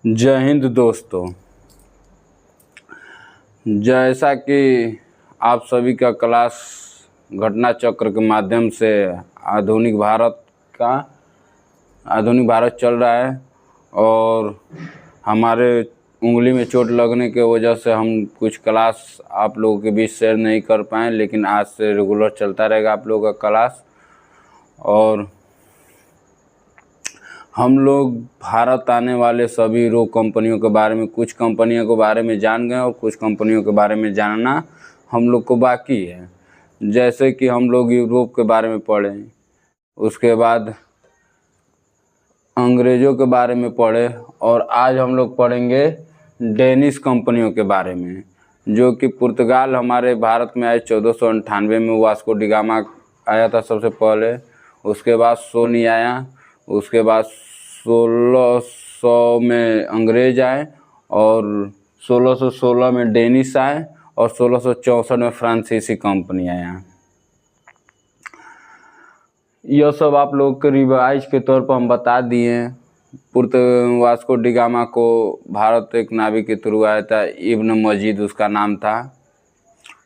जय हिंद दोस्तों। जैसा कि आप सभी का क्लास घटना चक्र के माध्यम से आधुनिक भारत चल रहा है और हमारे उंगली में चोट लगने की वजह से हम कुछ क्लास आप लोगों के बीच शेयर नहीं कर पाए, लेकिन आज से रेगुलर चलता रहेगा आप लोगों का क्लास। और हम लोग भारत आने वाले सभी रोग कंपनियों के बारे में, कुछ कंपनियों के बारे में जान गए और कुछ कंपनियों के बारे में जानना हम लोग को बाकी है। जैसे कि हम लोग यूरोप के बारे में पढ़े, उसके बाद अंग्रेज़ों के बारे में पढ़े और आज हम लोग पढ़ेंगे डेनिश कंपनियों के बारे में, जो कि पुर्तगाल हमारे भारत में आए 1498 में। वास्को डी गामा आया था सबसे पहले, उसके बाद सोनी आया, उसके बाद 1600 में अंग्रेज आए और 1616 में डेनिश आए और 1664 में फ्रांसीसी कंपनी आया। यह सब आप लोग के रिवाइज के तौर पर हम बता दिए। वास्को डी गामा को भारत एक नाविक के थ्रू आया था, इब्न मजीद उसका नाम था,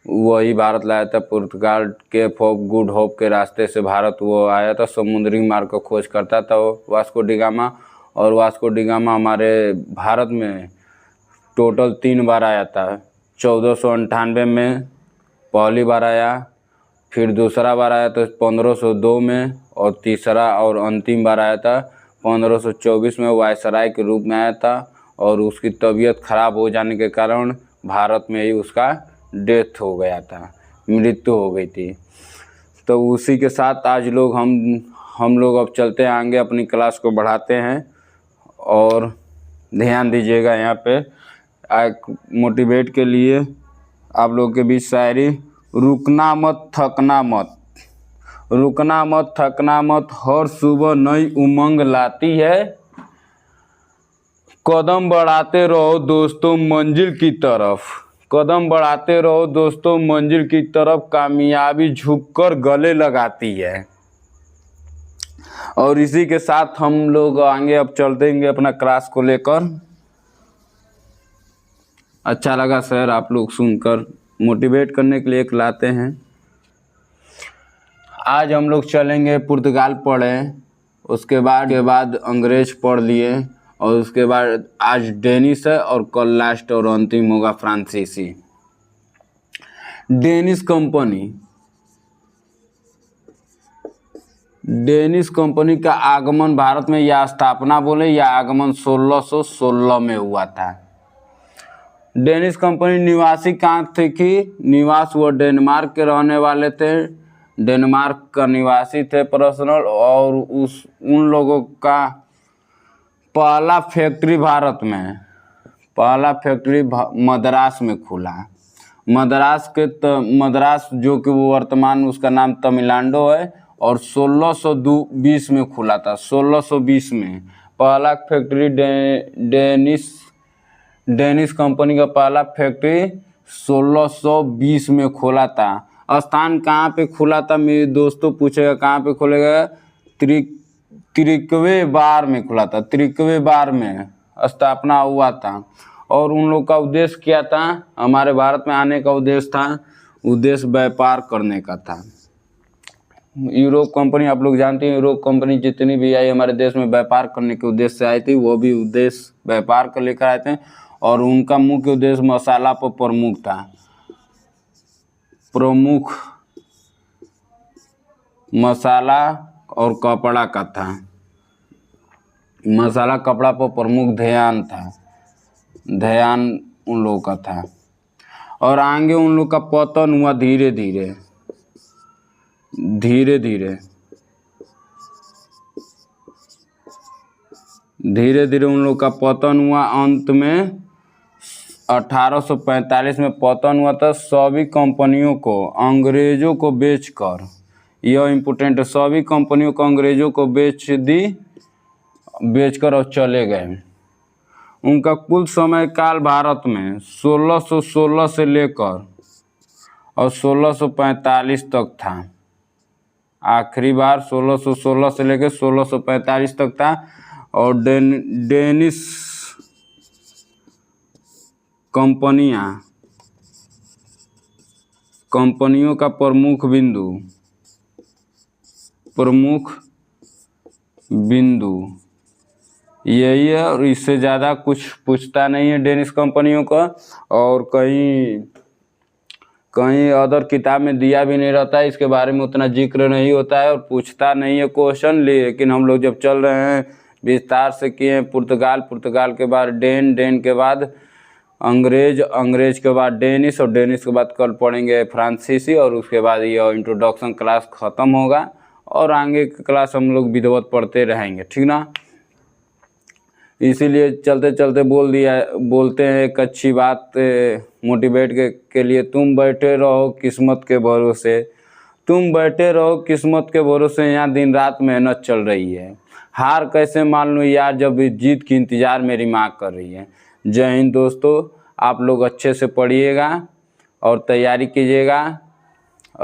वही भारत लाया था। पुर्तगाल केप ऑफ गुड होप के रास्ते से भारत वो आया था, समुद्री मार्ग को खोज करता था वो वास्को डी गामा। और वास्को डी गामा हमारे भारत में टोटल 3 बार आया था। 1498 में पहली बार आया, फिर दूसरा बार आया था 1502 में, और तीसरा और अंतिम बार आया था 1524 में वायसराय के रूप में आया था। और उसकी तबीयत खराब हो जाने के कारण भारत में ही उसका डेथ हो गया था, मृत्यु हो गई थी। तो उसी के साथ आज लोग हम लोग अब चलते हैं आगे, अपनी क्लास को बढ़ाते हैं। और ध्यान दीजिएगा यहाँ पे मोटिवेट के लिए आप लोग के बीच शायरी। रुकना मत थकना मत, रुकना मत थकना मत, हर सुबह नई उमंग लाती है। कदम बढ़ाते रहो दोस्तों मंजिल की तरफ, कदम बढ़ाते रहो दोस्तों मंजिल की तरफ, कामयाबी झुककर गले लगाती है। और इसी के साथ हम लोग आगे अब चल देंगे अपना क्लास को लेकर। अच्छा लगा सर आप लोग सुनकर, मोटिवेट करने के लिए एक लाते हैं। आज हम लोग चलेंगे पुर्तगाल पढ़े, उसके बाद अंग्रेज पढ़ लिए, और उसके बाद आज डेनिश है और कल लास्ट और अंतिम होगा फ्रांसीसी। डेनिश कंपनी का आगमन भारत में या स्थापना बोले या आगमन 1616 में हुआ था। डेनिश कंपनी निवासी कहाँ थे कि निवास वो डेनमार्क के रहने वाले थे, डेनमार्क का निवासी थे पर्सनल। और उन लोगों का पहला फैक्ट्री भारत में, पहला फैक्ट्री मद्रास में खुला। मद्रास जो कि वो वर्तमान उसका नाम तमिलनाडु है, और 1620 में खुला था। 1620 में पहला फैक्ट्री डेनिश कंपनी का पहला फैक्ट्री 1620 में खोला था। स्थान कहाँ पे खुला था मेरे दोस्तों पूछेगा, कहाँ पे खोलेगा? त्रिकवे बार में खुला था, त्रिकवे बार में स्थापना हुआ था। और उन लोग का उद्देश्य क्या था? हमारे भारत में आने का उद्देश्य व्यापार करने का था। यूरोप कंपनी आप लोग जानते हैं, यूरोप कंपनी जितनी भी आई हमारे देश में व्यापार करने के उद्देश्य से आई थी, वो भी उद्देश्य व्यापार को लेकर आए थे। और उनका मुख्य उद्देश्य मसाला पर प्रमुख था, प्रमुख मसाला और कपड़ा का था। मसाला कपड़ा पर प्रमुख ध्यान था, ध्यान उन लोगों का था। और आगे उन लोग का पतन हुआ धीरे धीरे उन लोग का पतन हुआ। अंत में 1845 में पतन हुआ था। सभी कंपनियों को अंग्रेजों को बेचकर, यह इम्पोर्टेंट है, सभी कंपनियों को अंग्रेजों को बेचकर और चले गए। उनका कुल समय काल भारत में 1616 से लेकर और 1645 तक था। आखिरी बार 1616 से लेकर 1645 तक था। और डेनिश कंपनियों का प्रमुख बिंदु यही है, और इससे ज़्यादा कुछ पूछता नहीं है डेनिश कंपनियों का। और कहीं अदर किताब में दिया भी नहीं रहता है, इसके बारे में उतना जिक्र नहीं होता है और पूछता नहीं है क्वेश्चन। लेकिन हम लोग जब चल रहे हैं विस्तार से किए पुर्तगाल के बाद डेन के बाद अंग्रेज के बाद डेनिश, और डेनिश के बाद कल पढ़ेंगे फ्रांसीसी, और उसके बाद ये इंट्रोडक्शन क्लास ख़त्म होगा और आगे की क्लास हम लोग विधिवत पढ़ते रहेंगे, ठीक ना। इसीलिए चलते चलते बोलते हैं एक अच्छी बात मोटिवेट के लिए, तुम बैठे रहो किस्मत के भरोसे, यहाँ दिन रात मेहनत चल रही है। हार कैसे मान लूँ यार जब जीत की इंतज़ार मेरी माँ कर रही है। जय हिंद दोस्तों, आप लोग अच्छे से पढ़िएगा और तैयारी कीजिएगा।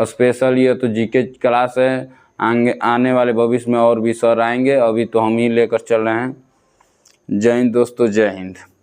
स्पेशल ये तो जीके क्लास है, आने वाले भविष्य में और भी सर आएंगे, अभी तो हम ही लेकर चल रहे हैं। जय हिंद दोस्तों, जय हिंद।